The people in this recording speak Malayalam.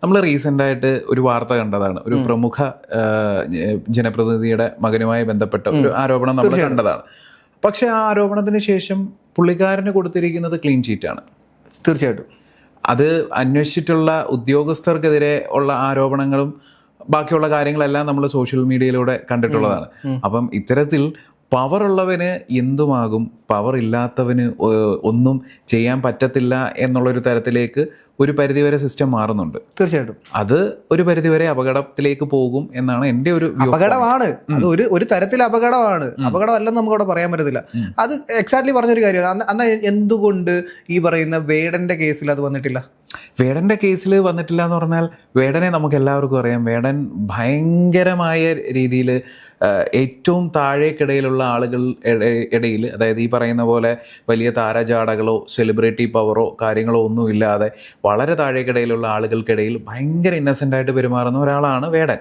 നമ്മൾ റീസെന്റ് ആയിട്ട് ഒരു വാർത്ത കണ്ടതാണ്. ഒരു പ്രമുഖ ജനപ്രതിനിധിയുടെ മകനുമായി ബന്ധപ്പെട്ട ഒരു ആരോപണം നമ്മൾ കണ്ടതാണ്. പക്ഷെ ആ ആരോപണത്തിന് ശേഷം പുള്ളിക്കാരന് കൊടുത്തിരിക്കുന്നത് ക്ലീൻ ചീറ്റാണ്. തീർച്ചയായിട്ടും അത് അന്വേഷിച്ചിട്ടുള്ള ഉദ്യോഗസ്ഥർക്കെതിരെ ഉള്ള ആരോപണങ്ങളും ബാക്കിയുള്ള കാര്യങ്ങളെല്ലാം നമ്മൾ സോഷ്യൽ മീഡിയയിലൂടെ കണ്ടിട്ടുള്ളതാണ്. അപ്പം ഇത്തരത്തിൽ പവർ ഉള്ളവന് എന്തുമാകും, പവർ ഇല്ലാത്തവന് ഒന്നും ചെയ്യാൻ പറ്റത്തില്ല എന്നുള്ളൊരു തരത്തിലേക്ക് ഒരു പരിധിവരെ സിസ്റ്റം മാറുന്നുണ്ട്. തീർച്ചയായിട്ടും അത് ഒരു പരിധിവരെ അപകടത്തിലേക്ക് പോകും എന്നാണ് എൻ്റെ ഒരു അപകടമാണ്. അത് ഒരു തരത്തിൽ അപകടമാണ്. അപകടമല്ലെന്ന് നമുക്കവിടെ പറയാൻ പറ്റത്തില്ല. അത് എക്സാക്ട്ലി പറഞ്ഞൊരു കാര്യമാണ്. അന്ന് എന്തുകൊണ്ട് ഈ പറയുന്ന വേടന്റെ കേസിൽ അത് വന്നിട്ടില്ല? വേടന്റെ കേസിൽ വന്നിട്ടില്ല എന്ന് പറഞ്ഞാൽ, വേടനെ നമുക്ക് എല്ലാവർക്കും അറിയാം. വേടൻ ഭയങ്കരമായ രീതിയിൽ ഏറ്റവും താഴേക്കിടയിലുള്ള ആളുകൾ ഇടയിൽ, അതായത് ഈ പറയുന്ന പോലെ വലിയ താരജാടകളോ സെലിബ്രിറ്റി പവറോ കാര്യങ്ങളോ ഒന്നും ഇല്ലാതെ വളരെ താഴേക്കിടയിലുള്ള ആളുകൾക്കിടയിൽ ഭയങ്കര ഇന്നസെൻ്റ് ആയിട്ട് പെരുമാറുന്ന ഒരാളാണ് വേടൻ.